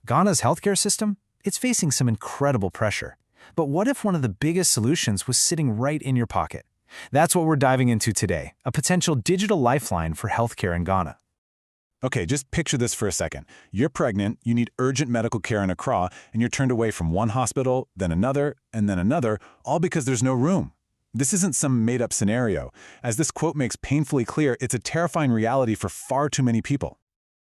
Ghana's healthcare system? It's facing some incredible pressure. But what if one of the biggest solutions was sitting right in your pocket? That's what we're diving into today, a potential digital lifeline for healthcare in Ghana. Okay, just picture this for a second. You're pregnant, you need urgent medical care in Accra, and you're turned away from one hospital, then another, and then another, all because there's no room. This isn't some made-up scenario. As this quote makes painfully clear, it's a terrifying reality for far too many people.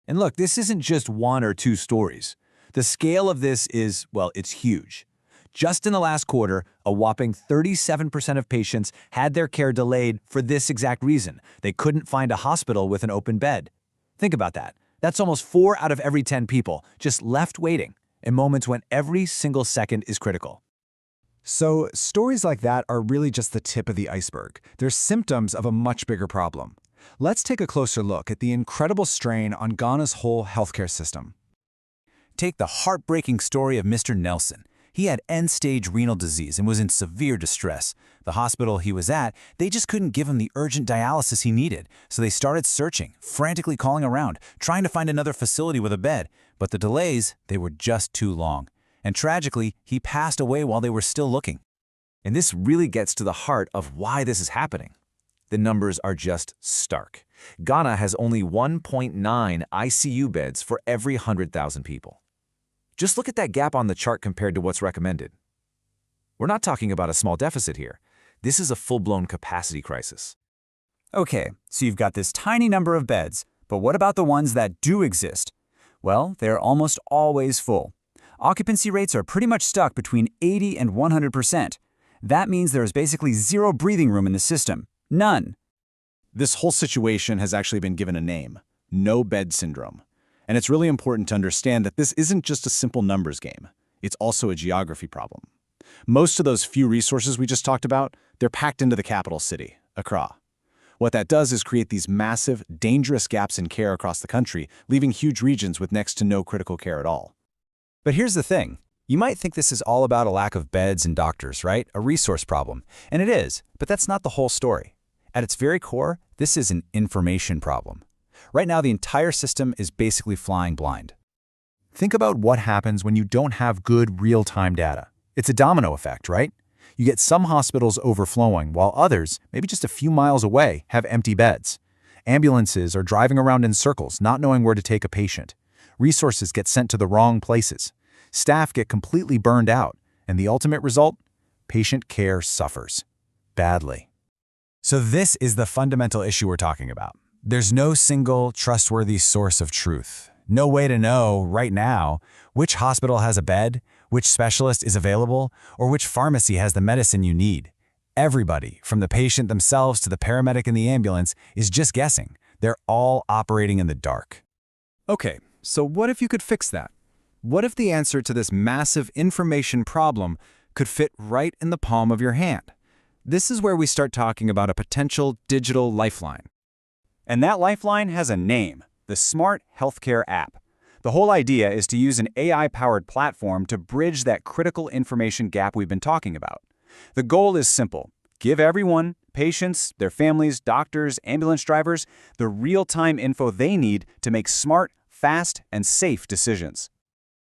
And look, this isn't just one or two stories. The scale of this is, well, it's huge. Just in the last quarter, a whopping 37% of patients had their care delayed for this exact reason. They couldn't find a hospital with an open bed. Think about that. That's almost 4 out of every 10 people just left waiting in moments when every single second is critical. So stories like that are really just the tip of the iceberg. They're symptoms of a much bigger problem. Let's take a closer look at the incredible strain on Ghana's whole healthcare system. Take the heartbreaking story of Mr. Nelson. He had end-stage renal disease and was in severe distress. The hospital he was at, they just couldn't give him the urgent dialysis he needed, so they started searching, frantically calling around, trying to find another facility with a bed. But the delays, they were just too long. And tragically, he passed away while they were still looking. And this really gets to the heart of why this is happening. The numbers are just stark. Ghana has only 1.9 ICU beds for every 100,000 people. Just look at that gap on the chart compared to what's recommended. We're not talking about a small deficit here. This is a full-blown capacity crisis. Okay, so you've got this tiny number of beds, but what about the ones that do exist? Well, they're almost always full. Occupancy rates are pretty much stuck between 80 and 100%. That means there is basically zero breathing room in the system. None. This whole situation has actually been given a name: no bed syndrome. And it's really important to understand that this isn't just a simple numbers game. It's also a geography problem. Most of those few resources we just talked about, they're packed into the capital city, Accra. What that does is create these massive, dangerous gaps in care across the country, leaving huge regions with next to no critical care at all. But here's the thing. You might think this is all about a lack of beds and doctors, right? A resource problem. And it is, but that's not the whole story. At its very core, this is an information problem. Right now, the entire system is basically flying blind. Think about what happens when you don't have good real-time data. It's a domino effect, right? You get some hospitals overflowing, while others, maybe just a few miles away, have empty beds. Ambulances are driving around in circles, not knowing where to take a patient. Resources get sent to the wrong places. Staff get completely burned out, and the ultimate result? Patient care suffers. Badly. So this is the fundamental issue we're talking about. There's no single, trustworthy source of truth. No way to know, right now, which hospital has a bed, which specialist is available, or which pharmacy has the medicine you need. Everybody, from the patient themselves to the paramedic in the ambulance, is just guessing. They're all operating in the dark. Okay, so what if you could fix that? What if the answer to this massive information problem could fit right in the palm of your hand? This is where we start talking about a potential digital lifeline. And that lifeline has a name: the Smart Healthcare app. The whole idea is to use an AI-powered platform to bridge that critical information gap we've been talking about. The goal is simple: give everyone, patients, their families, doctors, ambulance drivers, the real-time info they need to make smart, fast, and safe decisions.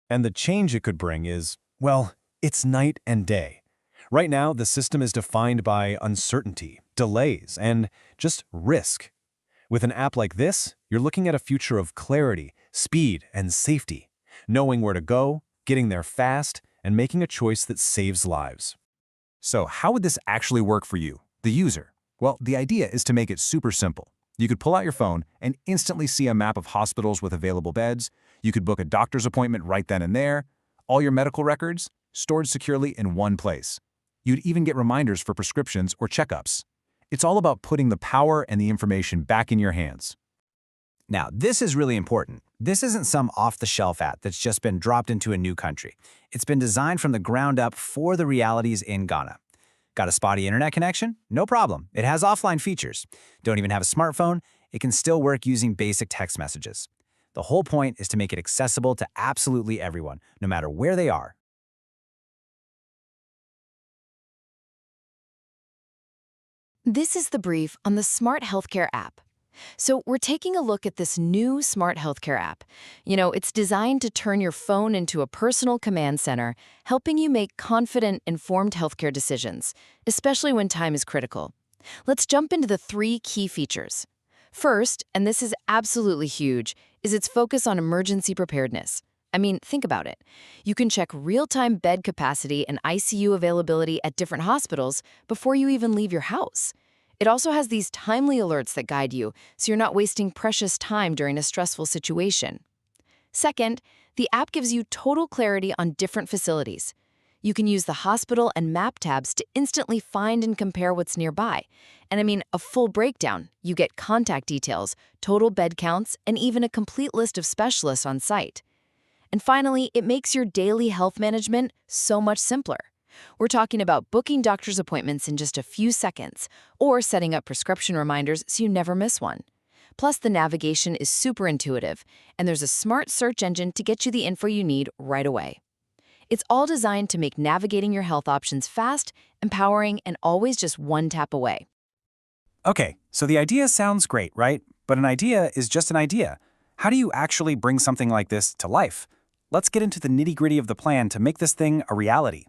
And the change it could bring is, well, it's night and day. Right now, the system is defined by uncertainty, delays, and just risk. With an app like this, you're looking at a future of clarity, speed, and safety, knowing where to go, getting there fast, and making a choice that saves lives. So how would this actually work for you, the user? Well, the idea is to make it super simple. You could pull out your phone and instantly see a map of hospitals with available beds. You could book a doctor's appointment right then and there. All your medical records stored securely in one place. You'd even get reminders for prescriptions or checkups. It's all about putting the power and the information back in your hands. Now, this is really important. This isn't some off-the-shelf app that's just been dropped into a new country. It's been designed from the ground up for the realities in Ghana. Got a spotty internet connection? No problem. It has offline features. Don't even have a smartphone? It can still work using basic text messages. The whole point is to make it accessible to absolutely everyone, no matter where they are. This is the brief on the Smart Healthcare app. So we're taking a look at this new smart healthcare app. It's designed to turn your phone into a personal command center, helping you make confident, informed healthcare decisions, especially when time is critical. Let's jump into the 3 key features. First, and this is absolutely huge, is its focus on emergency preparedness. I mean, think about it. You can check real-time bed capacity and ICU availability at different hospitals before you even leave your house. It also has these timely alerts that guide you, so you're not wasting precious time during a stressful situation. Second, the app gives you total clarity on different facilities. You can use the hospital and map tabs to instantly find and compare what's nearby. And I mean, a full breakdown. You get contact details, total bed counts, and even a complete list of specialists on site. And finally, it makes your daily health management so much simpler. We're talking about booking doctor's appointments in just a few seconds, or setting up prescription reminders so you never miss one. Plus, the navigation is super intuitive, and there's a smart search engine to get you the info you need right away. It's all designed to make navigating your health options fast, empowering, and always just one tap away. Okay, so the idea sounds great, right? But an idea is just an idea. How do you actually bring something like this to life? Let's get into the nitty-gritty of the plan to make this thing a reality.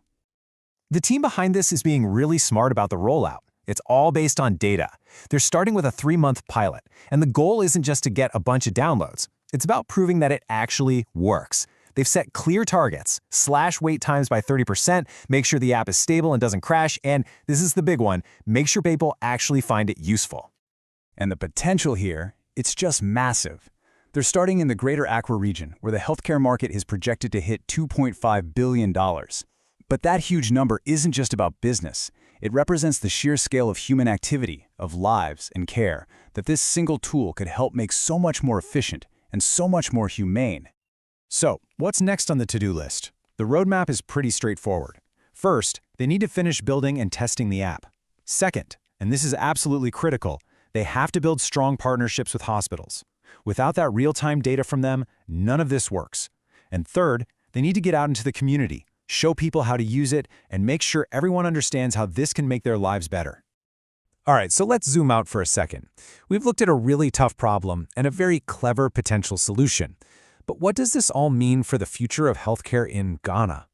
The team behind this is being really smart about the rollout. It's all based on data. They're starting with a 3-month pilot, and the goal isn't just to get a bunch of downloads. It's about proving that it actually works. They've set clear targets, slash wait times by 30%, make sure the app is stable and doesn't crash, and this is the big one, make sure people actually find it useful. And the potential here, it's just massive. They're starting in the greater Accra region, where the healthcare market is projected to hit $2.5 billion. But that huge number isn't just about business. It represents the sheer scale of human activity, of lives and care, that this single tool could help make so much more efficient and so much more humane. So, what's next on the to-do list? The roadmap is pretty straightforward. First, they need to finish building and testing the app. Second, and this is absolutely critical, they have to build strong partnerships with hospitals. Without that real-time data from them, none of this works. And third, they need to get out into the community, show people how to use it, and make sure everyone understands how this can make their lives better. All right, so let's zoom out for a second. We've looked at a really tough problem and a very clever potential solution. But what does this all mean for the future of healthcare in Ghana?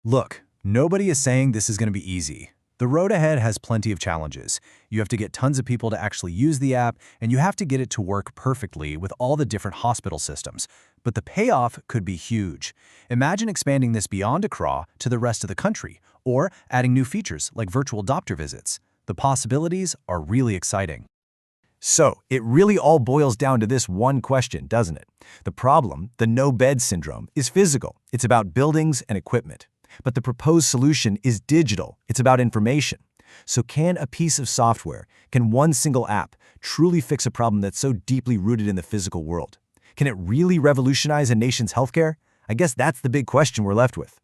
Look, nobody is saying this is going to be easy. The road ahead has plenty of challenges. You have to get tons of people to actually use the app, and you have to get it to work perfectly with all the different hospital systems. But the payoff could be huge. Imagine expanding this beyond Accra to the rest of the country, or adding new features like virtual doctor visits. The possibilities are really exciting. So, it really all boils down to this one question, doesn't it? The problem, the no-bed syndrome, is physical. It's about buildings and equipment. But the proposed solution is digital. It's about information. So can a piece of software, can one single app, truly fix a problem that's so deeply rooted in the physical world? Can it really revolutionize a nation's healthcare? I guess that's the big question we're left with.